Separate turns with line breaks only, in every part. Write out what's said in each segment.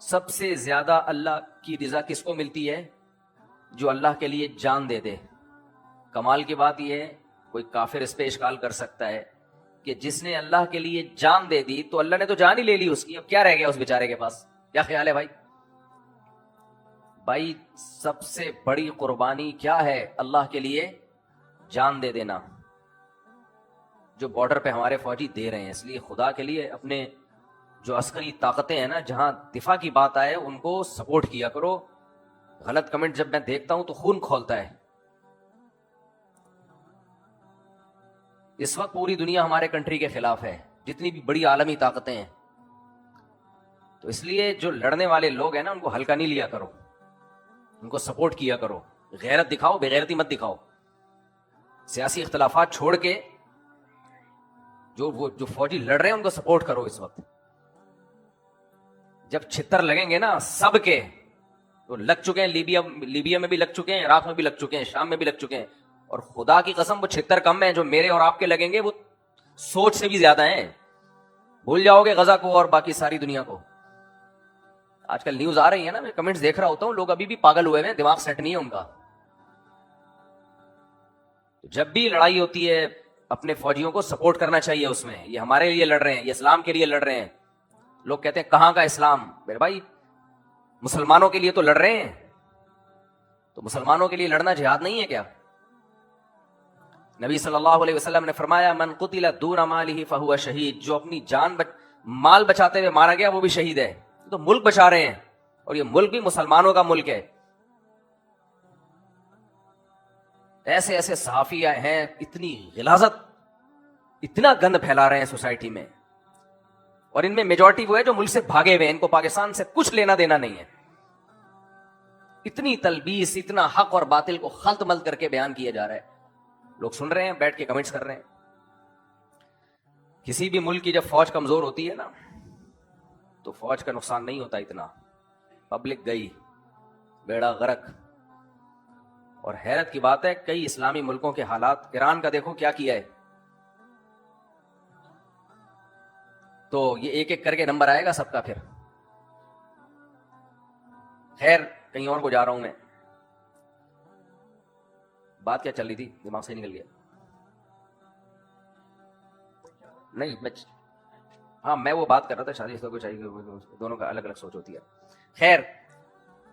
سب سے زیادہ اللہ کی رضا کس کو ملتی ہے؟ جو اللہ کے لیے جان دے دے۔ کمال کی بات یہ ہے، کوئی کافر اس پہ اشکال کر سکتا ہے کہ جس نے اللہ کے لیے جان دے دی تو اللہ نے تو جان ہی لے لی اس کی، اب کیا رہ گیا اس بیچارے کے پاس؟ کیا خیال ہے بھائی؟ بھائی سب سے بڑی قربانی کیا ہے؟ اللہ کے لیے جان دے دینا، جو بارڈر پہ ہمارے فوجی دے رہے ہیں۔ اس لیے خدا کے لیے اپنے جو عسکری طاقتیں ہیں نا، جہاں دفاع کی بات آئے ان کو سپورٹ کیا کرو۔ غلط کمنٹ جب میں دیکھتا ہوں تو خون کھولتا ہے۔ اس وقت پوری دنیا ہمارے کنٹری کے خلاف ہے، جتنی بھی بڑی عالمی طاقتیں ہیں، تو اس لیے جو لڑنے والے لوگ ہیں نا ان کو ہلکا نہیں لیا کرو، ان کو سپورٹ کیا کرو۔ غیرت دکھاؤ، بے غیرتی مت دکھاؤ۔ سیاسی اختلافات چھوڑ کے جو فوجی لڑ رہے ہیں ان کو سپورٹ کرو۔ اس وقت جب چھتر لگیں گے نا سب کے، تو لگ چکے ہیں، لیبیا میں بھی لگ چکے ہیں، عراق میں بھی لگ چکے ہیں، شام میں بھی لگ چکے ہیں، اور خدا کی قسم وہ چھتر کم ہیں جو میرے اور آپ کے لگیں گے، وہ سوچ سے بھی زیادہ ہیں۔ بھول جاؤ گے غزہ کو اور باقی ساری دنیا کو۔ آج کل نیوز آ رہی ہے نا، میں کمنٹس دیکھ رہا ہوتا ہوں، لوگ ابھی بھی پاگل ہوئے ہیں، دماغ سیٹ نہیں ہے ان کا۔ جب بھی لڑائی ہوتی ہے اپنے فوجیوں کو سپورٹ کرنا چاہیے اس میں۔ یہ ہمارے لیے لڑ رہے ہیں، یہ اسلام کے لیے لڑ رہے ہیں۔ لوگ کہتے ہیں کہاں کا اسلام؟ میرے بھائی مسلمانوں کے لیے تو لڑ رہے ہیں، تو مسلمانوں کے لیے لڑنا جہاد نہیں ہے کیا؟ نبی صلی اللہ علیہ وسلم نے فرمایا من قتل دون مالہ فہو شہید، جو اپنی مال بچاتے ہوئے مارا گیا وہ بھی شہید ہے۔ تو ملک بچا رہے ہیں، اور یہ ملک بھی مسلمانوں کا ملک ہے۔ ایسے ایسے صحافی ہیں، اتنی غلاظت، اتنا گند پھیلا رہے ہیں سوسائٹی میں، اور ان میں میجورٹی وہ ہے جو ملک سے بھاگے ہوئے ہیں، ان کو پاکستان سے کچھ لینا دینا نہیں ہے۔ اتنی تلبیس، اتنا حق اور باطل کو خلط ملط کر کے بیان کیا جا رہا ہے، لوگ سن رہے ہیں، بیٹھ کے کمنٹس کر رہے ہیں۔ کسی بھی ملک کی جب فوج کمزور ہوتی ہے نا تو فوج کا نقصان نہیں ہوتا اتنا، پبلک گئی، بیڑا غرق۔ اور حیرت کی بات ہے کئی اسلامی ملکوں کے حالات، ایران کا دیکھو کیا کیا ہے۔ تو یہ ایک ایک کر کے نمبر آئے گا سب کا پھر۔ خیر کہیں اور کو جا رہا ہوں میں، بات کیا چل رہی تھی دماغ سے نکل گیا۔ نہیں میں وہ بات کر رہا تھا شادی کو چاہیے، دونوں کا الگ الگ سوچ ہوتی ہے۔ خیر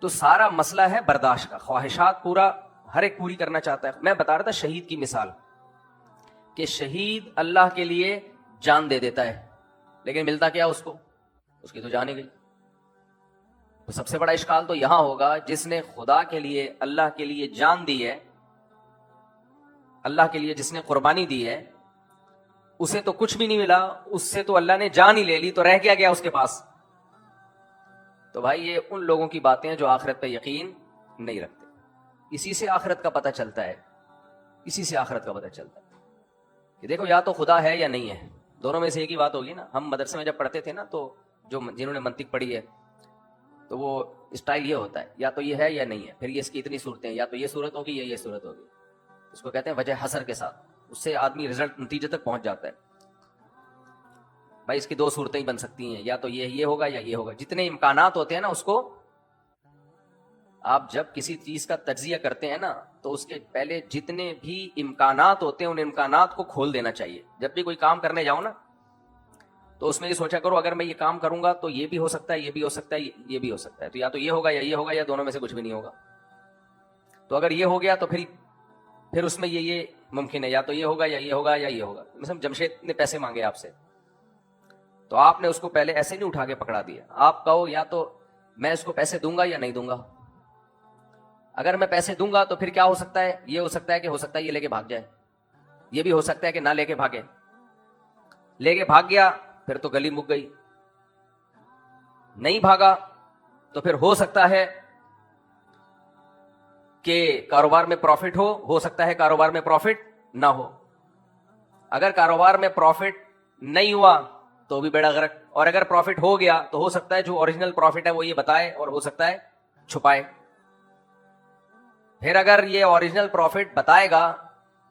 تو سارا مسئلہ ہے برداشت کا، خواہشات پورا ہر ایک پوری کرنا چاہتا ہے۔ میں بتا رہا تھا شہید کی مثال، کہ شہید اللہ کے لیے جان دے دیتا ہے، لیکن ملتا کیا اس کو؟ اس کی تو جان ہی گئی۔ تو سب سے بڑا اشکال تو یہاں ہوگا، جس نے خدا کے لیے، اللہ کے لیے جان دی ہے، اللہ کے لیے جس نے قربانی دی ہے، اسے تو کچھ بھی نہیں ملا، اس سے تو اللہ نے جان ہی لے لی، تو رہ گیا اس کے پاس۔ تو بھائی یہ ان لوگوں کی باتیں ہیں جو آخرت پہ یقین نہیں رکھتے۔ اسی سے آخرت کا پتہ چلتا ہے، اسی سے آخرت کا پتہ چلتا ہے کہ دیکھو یا تو خدا ہے یا نہیں ہے، دونوں میں سے ایک ہی بات ہوگی نا۔ ہم مدرسے میں جب پڑھتے تھے نا، تو جنہوں نے منطق پڑھی ہے تو وہ اسٹائل یہ ہوتا ہے، یا تو یہ ہے یا نہیں ہے، پھر یہ اس کی اتنی صورتیں، یا تو یہ صورت ہوگی یا یہ صورت ہوگی۔ اس کو کہتے ہیں وجہ حسر کے ساتھ، اس سے آدمی نتیجے تک پہنچ جاتا ہے۔ بھائی اس کی دو صورتیں ہی بن سکتی ہیں، یا تو یہ ہوگا یا یہ ہوگا۔ جتنے امکانات ہوتے ہیں نا، اس کو آپ جب کسی چیز کا تجزیہ کرتے ہیں نا، تو اس کے پہلے جتنے بھی امکانات ہوتے ہیں ان امکانات کو کھول دینا چاہیے۔ جب بھی کوئی کام کرنے جاؤ نا، تو اس میں یہ سوچا کرو اگر میں یہ کام کروں گا تو یہ بھی ہو سکتا ہے، یہ بھی ہو سکتا ہے، یہ بھی ہو سکتا ہے، تو یا تو یہ ہوگا یا یہ ہوگا، یا دونوں میں سے کچھ بھی نہیں ہوگا۔ تو اگر یہ ہو گیا تو پھر اس میں یہ ممکن ہے، یا تو یہ ہوگا یا یہ ہوگا یا یہ ہوگا۔ مثلا جمشید نے پیسے مانگے آپ سے، تو آپ نے اس کو پہلے ایسے نہیں اٹھا کے پکڑا دیا، آپ کہو یا تو میں اس کو پیسے دوں گا یا نہیں دوں گا۔ اگر میں پیسے دوں گا تو پھر کیا ہو سکتا ہے؟ یہ ہو سکتا ہے کہ یہ لے کے بھاگ جائے، یہ بھی ہو سکتا ہے کہ نہ لے کے بھاگے۔ لے کے بھاگ گیا پھر تو گلی مک گئی، نہیں بھاگا تو پھر ہو سکتا ہے کہ کاروبار میں پروفٹ ہو سکتا ہے کاروبار میں پروفٹ نہ ہو۔ اگر کاروبار میں پروفٹ نہیں ہوا تو بھی بیڑا غرق، اور اگر پروفٹ ہو گیا تو ہو سکتا ہے جو اوریجنل پروفٹ ہے وہ یہ بتائے، اور ہو سکتا ہے چھپائے۔ پھر اگر یہ اوریجنل پروفٹ بتائے گا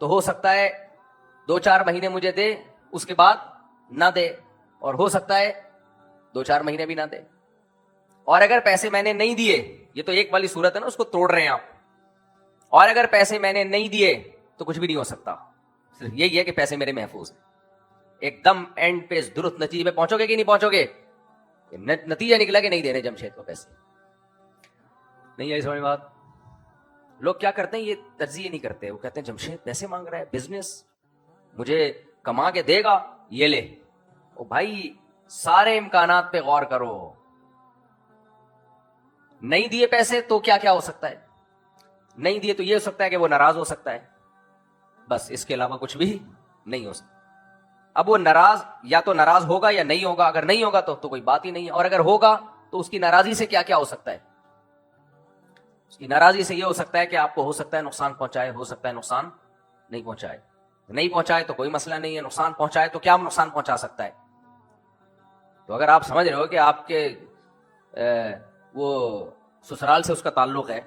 تو ہو سکتا ہے 2-4 مہینے مجھے دے، اس کے بعد نہ دے، اور ہو سکتا ہے 2-4 مہینے بھی نہ دے۔ اور اگر پیسے میں نے نہیں دیے, یہ تو ایک والی صورت ہے نا, اس کو توڑ رہے ہیں آپ, اور اگر پیسے میں نے نہیں دیے تو کچھ بھی نہیں ہو سکتا, صرف یہی ہے کہ پیسے میرے محفوظ ہیں. ایک دم اینڈ پہ درست نتیجے پہ پہنچو گے کہ نہیں پہنچو گے؟ نتیجہ نکلا کہ نہیں دینے جمشید کو پیسے. نہیں آئی سمجھ بات؟ لوگ کیا کرتے ہیں, یہ تجزیہ نہیں کرتے, وہ کہتے ہیں جمشید پیسے مانگ رہا ہے, بزنس مجھے کما کے دے گا, یہ لے. او بھائی سارے امکانات پہ غور کرو, نہیں دیے پیسے تو کیا کیا ہو سکتا ہے؟ نہیں دیے تو یہ ہو سکتا ہے کہ وہ ناراض ہو سکتا ہے, بس اس کے علاوہ کچھ بھی نہیں ہو سکتا. اب وہ ناراض یا تو ناراض ہوگا یا نہیں ہوگا, اگر نہیں ہوگا تو کوئی بات ہی نہیں ہے, اور اگر ہوگا تو اس کی ناراضی سے کیا کیا ہو سکتا ہے؟ اس کی ناراضی سے یہ ہو سکتا ہے کہ آپ کو ہو سکتا ہے نقصان پہنچائے, ہو سکتا ہے نقصان نہیں پہنچائے. نہیں پہنچائے تو کوئی مسئلہ نہیں ہے, نقصان پہنچائے تو کیا نقصان پہنچا سکتا ہے؟ تو اگر آپ سمجھ رہے ہو کہ آپ کے وہ سسرال سے اس کا تعلق ہے,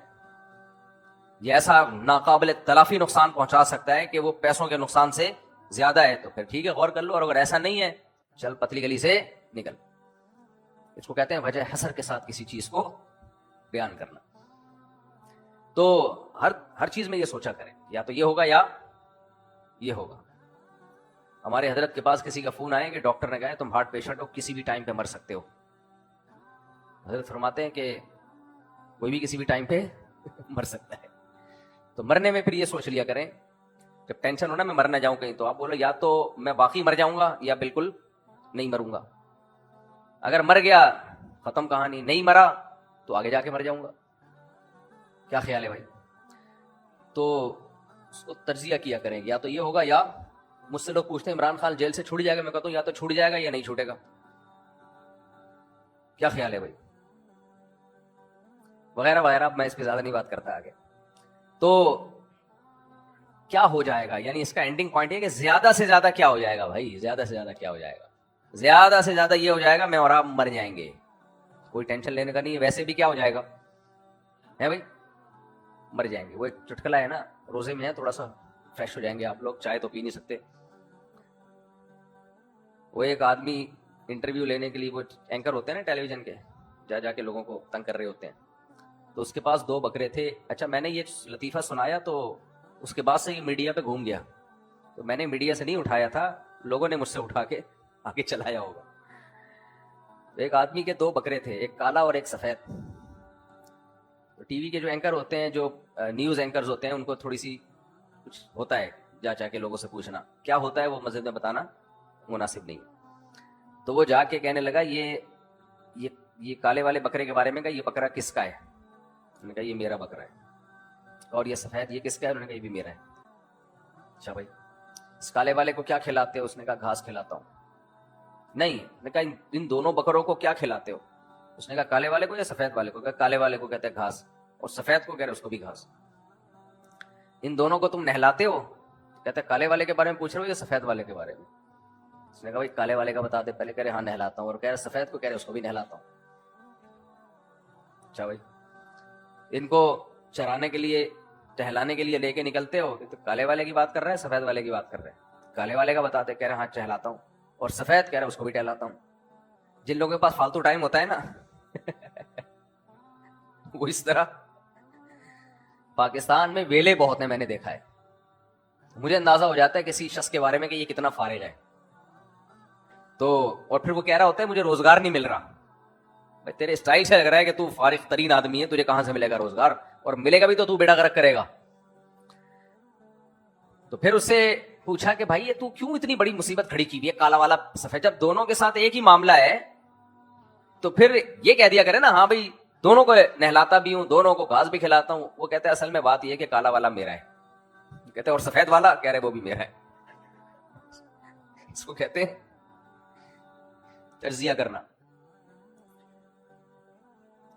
یہ ایسا ناقابل تلافی نقصان پہنچا سکتا ہے کہ وہ پیسوں کے نقصان سے زیادہ ہے, تو پھر ٹھیک ہے غور کر لو, اور اگر ایسا نہیں ہے چل پتلی گلی سے نکل. اس کو کہتے ہیں وجہ حسر کے ساتھ کسی چیز کو بیان کرنا. تو ہر چیز میں یہ سوچا کریں, یا تو یہ ہوگا یا یہ ہوگا. ہمارے حضرت کے پاس کسی کا فون آئے کہ ڈاکٹر نے کہا تم ہارٹ پیشنٹ ہو, کسی بھی ٹائم پہ مر سکتے ہو. حضرت فرماتے ہیں کہ کوئی بھی کسی بھی ٹائم پہ مر سکتا ہے. تو مرنے میں پھر یہ سوچ لیا کریں, جب ٹینشن ہونا میں مر نہ جاؤں کہیں, تو آپ بولو یا تو میں باقی مر جاؤں گا یا بالکل نہیں مروں گا. اگر مر گیا ختم کہانی, نہیں مرا تو آگے جا کے مر جاؤں گا. کیا خیال ہے بھائی؟ تو اس کو تجزیہ کیا کریں, یا تو یہ ہوگا یا. مجھ سے لوگ پوچھتے ہیں عمران خان جیل سے چھوٹ جائے گا, میں کہتا ہوں یا تو چھوٹ جائے گا یا نہیں چھوٹے گا. کیا خیال ہے بھائی؟ وغیرہ وغیرہ. میں اس پہ زیادہ نہیں بات کرتا آگے. تو کیا ہو جائے گا, یعنی اس کا اینڈنگ پوائنٹ ہے کہ زیادہ سے زیادہ کیا ہو جائے گا بھائی, زیادہ سے زیادہ کیا ہو جائے گا؟ زیادہ سے زیادہ یہ ہو جائے گا میں اور آپ مر جائیں گے. کوئی ٹینشن لینے کا نہیں ہے, ویسے بھی کیا ہو جائے گا ہے بھائی, مر جائیں گے. وہ ایک چٹکلا ہے نا, روزے میں ہے تھوڑا سا فریش ہو جائیں گے آپ لوگ, چائے تو پی نہیں سکتے. وہ ایک آدمی انٹرویو لینے کے لیے, وہ اینکر ہوتے ہیں نا ٹیلی ویژن کے, جا کے لوگوں کو تنگ کر رہے ہوتے ہیں, تو اس کے پاس 2 بکرے تھے. اچھا میں نے یہ لطیفہ سنایا تو اس کے بعد سے یہ میڈیا پہ گھوم گیا, تو میں نے میڈیا سے نہیں اٹھایا تھا, لوگوں نے مجھ سے اٹھا کے آگے چلایا ہوگا. ایک آدمی کے 2 بکرے تھے, ایک کالا اور ایک سفید. ٹی وی کے جو اینکر ہوتے ہیں, جو نیوز اینکرز ہوتے ہیں, ان کو تھوڑی سی کچھ ہوتا ہے جا کے لوگوں سے پوچھنا کیا ہوتا ہے, وہ مسجد میں بتانا مناسب نہیں. تو وہ جا کے کہنے لگا یہ کالے والے بکرے کے بارے میں کہا, یہ بکرا کس کا ہے؟ انہوں نے کہا یہ میرا بکرا ہے. اور یہ سفید یہ کس کا ہے؟ انہوں نے کہا یہ بھی میرا ہے. اچھا بھائی اس کالے والے کو کیا کھلاتے ہو؟ اس نے کہا گھاس کھلاتا ہوں. نہیں, نے کہا ان دونوں بکروں کو کیا کھلاتے ہو؟ اس نے کہا کالے والے کو یا سفید والے کو؟ کہا کالے والے کو کہتے ہیں گھاس, اور سفید کو کہہ رہے اس کو بھی گھاس. ان دونوں کو تم نہلاتے ہو؟ کہتے ہیں کالے والے کے بارے میں پوچھ رہے ہو یا سفید والے کے بارے میں؟ اس نے کہا بھائی کالے والے کا بتا دے پہلے. کہہ رہے ہاں نہلاتا ہوں. اور کہہ رہے سفید کو, کہہ رہے اس کو بھی نہلاتا ہوں. اچھا بھائی ان کو چرانے کے لیے ٹہلانے کے لیے لے کے نکلتے ہو, تو کالے والے کی بات کر رہے ہیں سفید والے کی بات کر رہے ہیں؟ کالے والے کا بتاتے, کہہ رہے ہاں ٹہلاتا ہوں. اور سفید کہہ رہے اس کو بھی ٹہلاتا ہوں. جن لوگوں کے پاس فالتو ٹائم ہوتا ہے نا وہ اس طرح. پاکستان میں ویلے بہت ہیں, میں نے دیکھا ہے. مجھے اندازہ ہو جاتا ہے کسی شخص کے بارے میں کہ یہ کتنا فارغ ہے. تو اور پھر وہ کہہ رہا ہوتا ہے مجھے روزگار نہیں مل رہا. بھائی تیرے اسٹائل سے لگ رہا ہے کہ تو فارغ ترین آدمی ہے, تجھے کہاں سے ملے گا روزگار؟ اور ملے گا بھی تو بیڑا غرق کرے گا. تو پھر اس سے پوچھا کہ بھائی یہ تو کیوں اتنی بڑی مصیبت کھڑی کی ہوئی ہے, کالا والا سفید, جب دونوں کے ساتھ ایک ہی معاملہ ہے تو پھر یہ کہہ دیا کرے نا ہاں بھائی دونوں کو نہلاتا بھی ہوں, دونوں کو گھاس بھی کھلاتا ہوں. وہ کہتے ہیں اصل میں بات یہ ہے کہ کالا والا میرا ہے. کہتے ہیں اور سفید والا, کہہ رہے وہ بھی میرا ہے. اس کو کہتے ہیں تجزیہ کرنا.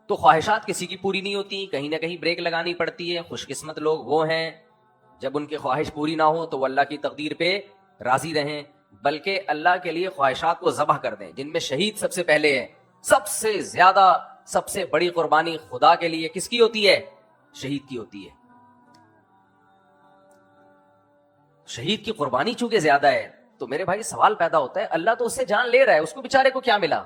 تو خواہشات کسی کی پوری نہیں ہوتی, کہیں نہ کہیں بریک لگانی پڑتی ہے. خوش قسمت لوگ وہ ہیں جب ان کی خواہش پوری نہ ہو تو وہ اللہ کی تقدیر پہ راضی رہیں, بلکہ اللہ کے لیے خواہشات کو ذبح کر دیں. جن میں شہید سب سے پہلے ہے. سب سے زیادہ سب سے بڑی قربانی خدا کے لیے کس کی ہوتی ہے؟ شہید کی ہوتی ہے. شہید کی قربانی چونکہ زیادہ ہے تو میرے بھائی سوال پیدا ہوتا ہے اللہ تو اس سے جان لے رہا ہے, اس کو بیچارے کو کیا ملا؟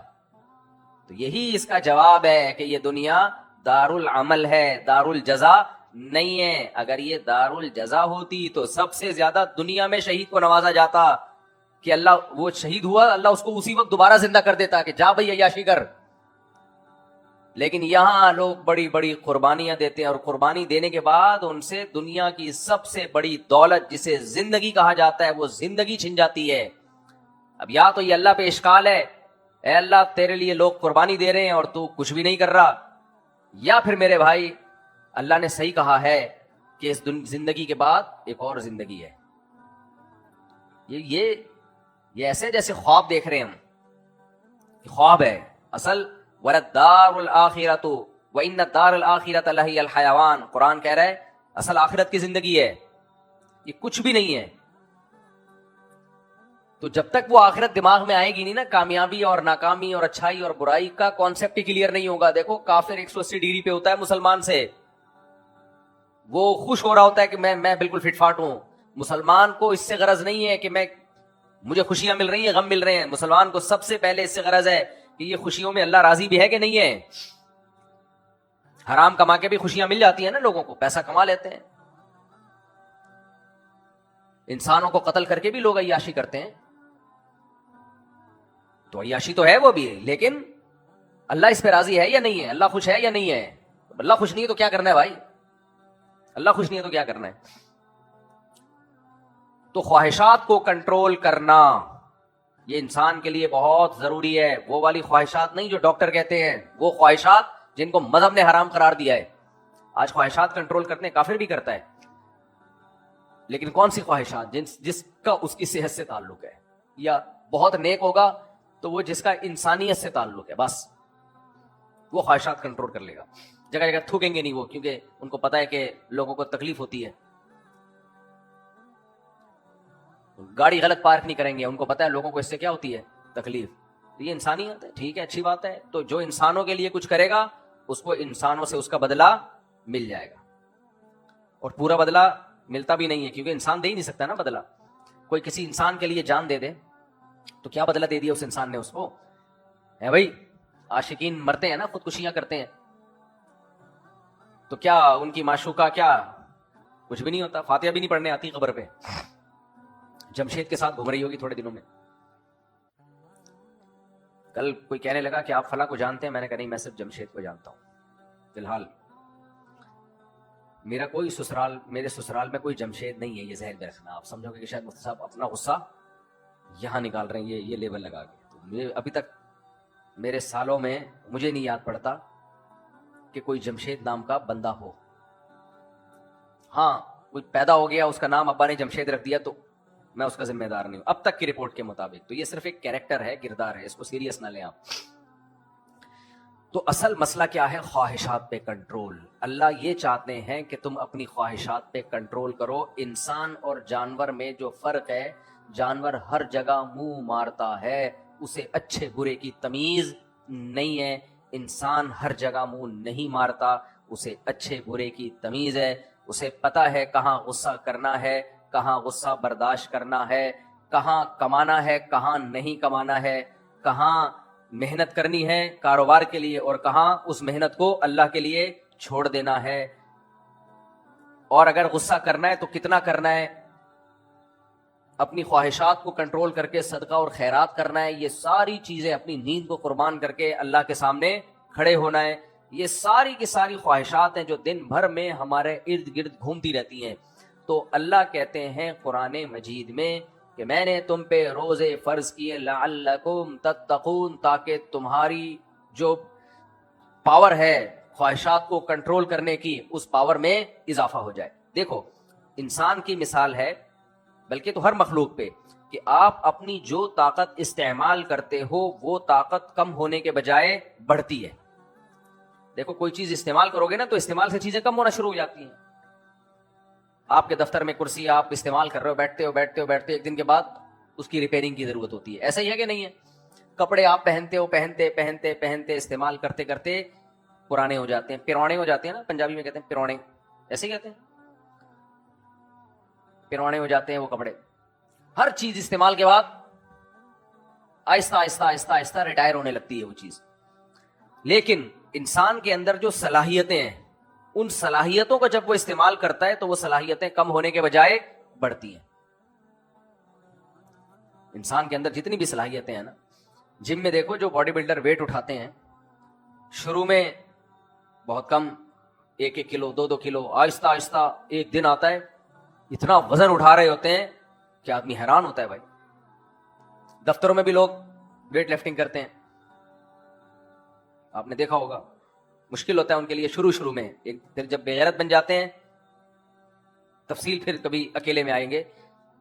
تو یہی اس کا جواب ہے کہ یہ دنیا دار العمل ہے، دار الجزا نہیں ہے. اگر یہ دار الجزا ہوتی تو سب سے زیادہ دنیا میں شہید کو نوازا جاتا کہ اللہ وہ شہید ہوا، اللہ اس کو اسی وقت دوبارہ زندہ کر دیتا کہ جا بھائی عیاشی کر. لیکن یہاں لوگ بڑی بڑی قربانیاں دیتے ہیں، اور قربانی دینے کے بعد ان سے دنیا کی سب سے بڑی دولت جسے زندگی کہا جاتا ہے وہ زندگی چھن جاتی ہے. اب یا تو یہ اللہ پہ اشکال ہے، اے اللہ تیرے لیے لوگ قربانی دے رہے ہیں اور تو کچھ بھی نہیں کر رہا، یا پھر میرے بھائی اللہ نے صحیح کہا ہے کہ اس زندگی کے بعد ایک اور زندگی ہے. یہ ایسے جیسے خواب دیکھ رہے ہیں ہم، خواب ہے. اصل وَلَدَّارُ الْآخِرَةُ وَإِنَّ الدَّارَ الْآخِرَةَ لَهِيَ الْحَيَوَانُ. قرآن کہہ رہا ہے اصل آخرت کی زندگی ہے، یہ کچھ بھی نہیں ہے. تو جب تک وہ آخرت دماغ میں آئے گی نہیں نا، کامیابی اور ناکامی اور اچھائی اور برائی کا کانسیپٹ ہی کلیئر نہیں ہوگا. دیکھو کافر 180 ڈگری پہ ہوتا ہے مسلمان سے، وہ خوش ہو رہا ہوتا ہے کہ میں بالکل فٹ فاٹ ہوں. مسلمان کو اس سے غرض نہیں ہے کہ مجھے خوشیاں مل رہی ہیں، غم مل رہے ہیں. مسلمان کو سب سے پہلے اس سے غرض ہے کہ یہ خوشیوں میں اللہ راضی بھی ہے کہ نہیں ہے. حرام کما کے بھی خوشیاں مل جاتی ہیں نا لوگوں کو، پیسہ کما لیتے ہیں. انسانوں کو قتل کر کے بھی لوگ عیاشی کرتے ہیں، تو عیاشی تو ہے وہ بھی، لیکن اللہ اس پہ راضی ہے یا نہیں ہے؟ اللہ خوش ہے یا نہیں ہے؟ اللہ خوش نہیں ہے تو کیا کرنا ہے بھائی؟ اللہ خوش نہیں ہے تو کیا کرنا ہے؟ تو خواہشات کو کنٹرول کرنا یہ انسان کے لیے بہت ضروری ہے. وہ والی خواہشات نہیں جو ڈاکٹر کہتے ہیں، وہ خواہشات جن کو مذہب نے حرام قرار دیا ہے. آج خواہشات کنٹرول کرتے ہیں، کافر بھی کرتا ہے، لیکن کون سی خواہشات؟ جس کا اس کی صحت سے تعلق ہے، یا بہت نیک ہوگا تو وہ جس کا انسانیت سے تعلق ہے، بس وہ خواہشات کنٹرول کر لے گا. جگہ جگہ تھوکیں گے نہیں وہ، کیونکہ ان کو پتا ہے کہ لوگوں کو تکلیف ہوتی ہے. گاڑی غلط پارک نہیں کریں گے، ان کو پتا ہے لوگوں کو اس سے کیا ہوتی ہے؟ تکلیف. یہ انسانیت ہے، ٹھیک ہے، اچھی بات ہے. تو جو انسانوں کے لیے کچھ کرے گا اس کو انسانوں سے اس کا بدلہ مل جائے گا. اور پورا بدلہ ملتا بھی نہیں ہے، کیونکہ انسان دے ہی نہیں سکتا نا بدلہ. کوئی کسی انسان کے لیے جان دے دے تو کیا بدلہ دے دیا اس انسان نے اس کو؟ ہے بھائی، عاشقین مرتے ہیں نا، خودکشیاں کرتے ہیں، تو کیا ان کی معشوقہ کیا کچھ بھی نہیں ہوتا؟ فاتحہ بھی نہیں پڑھنے آتی قبر پہ. جمشید کے ساتھ گھوم رہی ہوگی تھوڑے دنوں میں. کل کوئی کہنے لگا کہ آپ فلاں کو جانتے ہیں، میں نے کہا نہیں، میں صرف جمشید کو جانتا ہوں. فی الحال میرے سسرال میں کوئی جمشید نہیں ہے، یہ ذہن میں رکھنا. آپ سمجھو گے کہ شاید مفتی صاحب اپنا غصہ یہاں نکال رہے ہیں، یہ لیبل لگا کے. تو مجھے ابھی تک میرے سالوں میں مجھے نہیں یاد پڑتا کہ کوئی جمشید نام کا بندہ ہو. ہاں کوئی پیدا ہو گیا، اس کا نام ابا نے جمشید رکھ دیا، تو میں اس کا ذمہ دار نہیں ہوں اب تک کی رپورٹ کے مطابق. تو یہ صرف ایک کیریکٹر ہے، کردار ہے، اس کو سیریس نہ لیں آپ. تو اصل مسئلہ کیا ہے؟ خواہشات پہ کنٹرول. اللہ یہ چاہتے ہیں کہ تم اپنی خواہشات پہ کنٹرول کرو. انسان اور جانور میں جو فرق ہے، جانور ہر جگہ منہ مارتا ہے، اسے اچھے برے کی تمیز نہیں ہے. انسان ہر جگہ منہ نہیں مارتا، اسے اچھے برے کی تمیز ہے. اسے پتا ہے کہاں غصہ کرنا ہے، کہاں غصہ برداشت کرنا ہے، کہاں کمانا ہے، کہاں نہیں کمانا ہے، کہاں محنت کرنی ہے کاروبار کے لیے اور کہاں اس محنت کو اللہ کے لیے چھوڑ دینا ہے. اور اگر غصہ کرنا ہے تو کتنا کرنا ہے، اپنی خواہشات کو کنٹرول کر کے صدقہ اور خیرات کرنا ہے. یہ ساری چیزیں، اپنی نیند کو قربان کر کے اللہ کے سامنے کھڑے ہونا ہے. یہ ساری کی ساری خواہشات ہیں جو دن بھر میں ہمارے ارد گرد گھومتی رہتی ہیں. تو اللہ کہتے ہیں قرآن مجید میں کہ میں نے تم پہ روزے فرض کیے لعلکم تتقون، تاکہ تمہاری جو پاور ہے خواہشات کو کنٹرول کرنے کی، اس پاور میں اضافہ ہو جائے. دیکھو انسان کی مثال ہے، بلکہ تو ہر مخلوق پہ، کہ آپ اپنی جو طاقت استعمال کرتے ہو وہ طاقت کم ہونے کے بجائے بڑھتی ہے. دیکھو کوئی چیز استعمال کرو گے نا تو استعمال سے چیزیں کم ہونا شروع ہو جاتی ہیں. آپ کے دفتر میں کرسی آپ استعمال کر رہے ہو، بیٹھتے ایک دن کے بعد اس کی ریپیئرنگ کی ضرورت ہوتی ہے. ایسا ہی ہے کہ نہیں ہے؟ کپڑے آپ پہنتے استعمال کرتے کرتے پرانے ہو جاتے ہیں، پرانے ہو جاتے ہیں نا، پنجابی میں کہتے ہیں پرانے، ایسے کہتے ہیں، پرانے ہو جاتے ہیں وہ کپڑے. ہر چیز استعمال کے بعد آہستہ آہستہ ریٹائر ہونے لگتی ہے وہ چیز. لیکن انسان کے اندر جو صلاحیتیں ہیں ان صلاحیتوں کو جب وہ استعمال کرتا ہے تو وہ صلاحیتیں کم ہونے کے بجائے بڑھتی ہیں. انسان کے اندر جتنی بھی صلاحیتیں ہیں نا, جم میں دیکھو جو باڈی بلڈر ویٹ اٹھاتے ہیں شروع میں بہت کم, 1-1 کلو 2-2 کلو, آہستہ آہستہ ایک دن آتا ہے اتنا وزن اٹھا رہے ہوتے ہیں کہ آدمی حیران ہوتا ہے. بھائی دفتروں میں بھی لوگ ویٹ لفٹنگ کرتے ہیں, آپ نے دیکھا ہوگا, مشکل ہوتا ہے ان کے لیے شروع میں. ایک پھر جب بے غیرت بن جاتے ہیں, تفصیل پھر کبھی اکیلے میں آئیں گے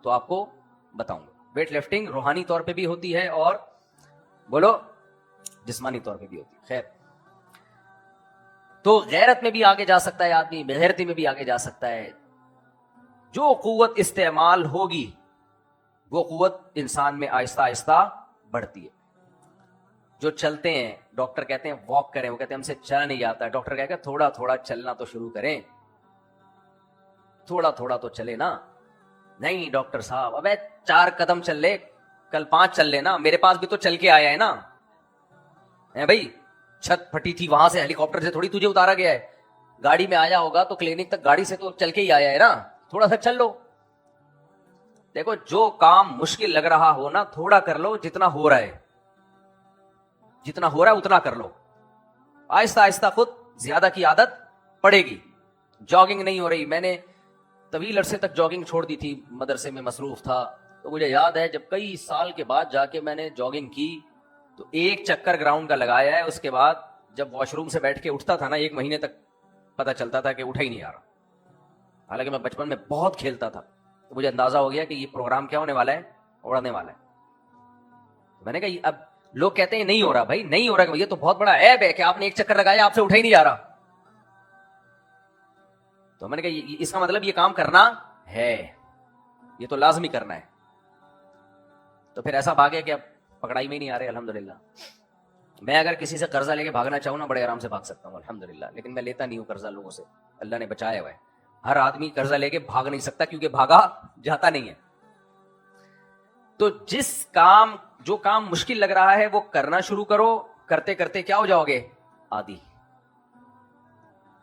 تو آپ کو بتاؤں گا. ویٹ لفٹنگ روحانی طور پہ بھی ہوتی ہے اور بولو جسمانی طور پہ بھی ہوتی ہے. خیر, تو غیرت میں بھی آگے جا سکتا ہے آدمی, بے غیرتی میں بھی آگے جا سکتا ہے. جو قوت استعمال ہوگی وہ قوت انسان میں آہستہ آہستہ بڑھتی ہے. جو چلتے ہیں, ڈاکٹر کہتے ہیں واک کریں, وہ کہتے ہیں ہم سے چلا نہیں جاتا ہے. ڈاکٹر کہے گا تھوڑا تھوڑا چلنا تو شروع کریں, تھوڑا تھوڑا تو چلے نا. نہیں ڈاکٹر صاحب, ابے 4 قدم چل لے, کل 5 چل لے نا, میرے پاس بھی تو چل کے آیا ہے نا. بھائی چھت پھٹی تھی وہاں سے ہیلی کاپٹر سے تھوڑی تجھے اتارا گیا ہے, گاڑی میں آیا ہوگا تو کلینک تک گاڑی سے تو چل کے ہی آیا ہے نا, تھوڑا سا چل لو. دیکھو جو کام مشکل لگ رہا ہو نا تھوڑا کر لو, جتنا ہو رہا ہے اتنا کر لو. آہستہ آہستہ خود زیادہ کی عادت پڑے گی. جاگنگ نہیں ہو رہی, میں نے طویل عرصے تک جاگنگ چھوڑ دی تھی, مدرسے میں مصروف تھا, تو مجھے یاد ہے جب کئی سال کے بعد جا کے میں نے جاگنگ کی تو 1 چکر گراؤنڈ کا لگایا ہے. اس کے بعد جب واش روم سے بیٹھ کے اٹھتا تھا نا 1 مہینے تک پتا چلتا تھا کہ اٹھا ہی نہیں آ رہا. حالانکہ میں بچپن میں بہت کھیلتا تھا, تو مجھے اندازہ ہو گیا کہ یہ پروگرام کیا ہونے والا ہے, اڑنے والا ہے. میں نے کہا اب لوگ کہتے ہیں نہیں ہو رہا. بھائی نہیں ہو رہا, یہ تو بہت بڑا عیب ہے کہ آپ نے 1 چکر لگایا آپ سے اٹھا ہی نہیں جا رہا. تو میں نے کہا اس کا مطلب یہ کام کرنا ہے, یہ تو لازمی کرنا ہے. تو پھر ایسا بھاگے کہ اب پکڑائی میں ہی نہیں آ رہے. الحمدللہ میں اگر کسی سے قرضہ لے کے بھاگنا چاہوں نا بڑے آرام سے بھاگ سکتا ہوں الحمدللہ, لیکن میں لیتا نہیں ہوں قرضہ لوگوں سے, اللہ نے بچایا ہوا ہے. ہر آدمی قرضہ لے کے بھاگ نہیں سکتا کیونکہ بھاگا جاتا نہیں ہے. تو جو کام مشکل لگ رہا ہے وہ کرنا شروع کرو, کرتے کرتے کیا ہو جاؤ گے,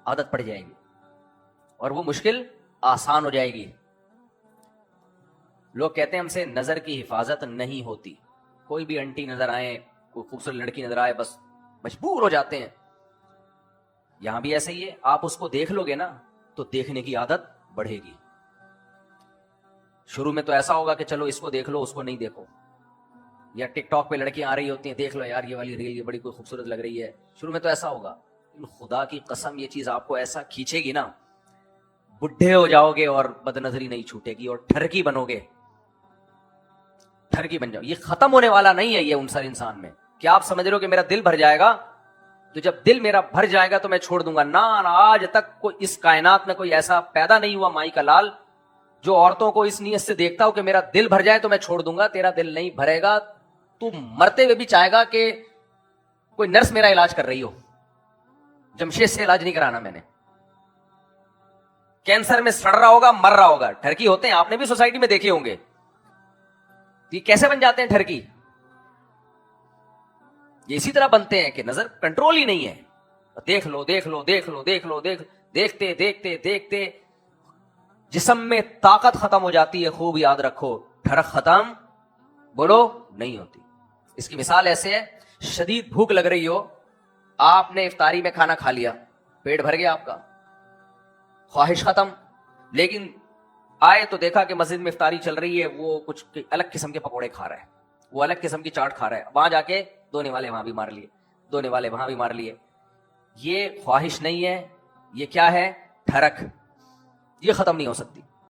عادت پڑ جائے گی اور وہ مشکل آسان ہو جائے گی. لوگ کہتے ہیں ہم سے نظر کی حفاظت نہیں ہوتی. کوئی بھی انٹی نظر آئے, کوئی خوبصورت لڑکی نظر آئے, بس مجبور ہو جاتے ہیں. یہاں بھی ایسا ہی ہے, آپ اس کو دیکھ لو گے نا تو دیکھنے کی عادت بڑھے گی. شروع میں تو ایسا ہوگا کہ چلو اس کو دیکھ لو اس کو نہیں دیکھو, یا ٹک ٹاک پہ لڑکیاں آ رہی ہوتی ہیں, دیکھ لو یار یہ والی ریل یہ بڑی کوئی خوبصورت لگ رہی ہے. شروع میں تو ایسا ہوگا, خدا کی قسم یہ چیز آپ کو ایسا کھینچے گی نا, بڈھے ہو جاؤ گے اور بد نظری نہیں چھوٹے گی اور ٹھرکی بنو گے, ٹھرکی بن جاؤ. یہ ختم ہونے والا نہیں ہے یہ عنصر انسان میں. کیا آپ سمجھ رہے ہو کہ میرا دل بھر جائے گا؟ تو جب دل میرا بھر جائے گا تو میں چھوڑ دوں گا. نہ آج تک کوئی اس کائنات میں کوئی ایسا پیدا نہیں ہوا مائی کا لال جو عورتوں کو اس نیت سے دیکھتا ہو کہ میرا دل بھر جائے تو میں چھوڑ دوں گا. تیرا دل نہیں بھرے گا, تو مرتے ہوئے بھی چاہے گا کہ کوئی نرس میرا علاج کر رہی ہو. جمشید سے علاج نہیں کرانا میں نے. کینسر میں سڑ رہا ہوگا, مر رہا ہوگا. ٹھرکی ہوتے ہیں, آپ نے بھی سوسائٹی میں دیکھے ہوں گے. یہ کیسے بن جاتے ہیں ٹھرکی؟ یہ اسی طرح بنتے ہیں کہ نظر کنٹرول ہی نہیں ہے. دیکھ لو دیکھ لو دیکھ لو دیکھ لو دیکھتے دیکھتے دیکھتے جسم میں طاقت ختم ہو جاتی ہے. خوب یاد رکھو, ٹھڑک ختم بولو نہیں ہوتی. اس کی مثال ایسے ہے, شدید بھوک لگ رہی ہو, آپ نے افطاری میں کھانا کھا لیا, پیٹ بھر گیا آپ کا, خواہش ختم, لیکن آئے تو دیکھا کہ مسجد میں افطاری چل رہی ہے, وہ کچھ الگ قسم کے پکوڑے کھا رہا ہے, وہ الگ قسم کی چاٹ کھا رہا ہے. وہاں جا کے دونے والے وہاں بھی مار لیے, دونے والے وہاں بھی مار لیے. یہ خواہش نہیں ہے, یہ کیا ہے, ٹھڑک. یہ ختم نہیں ہو سکتی.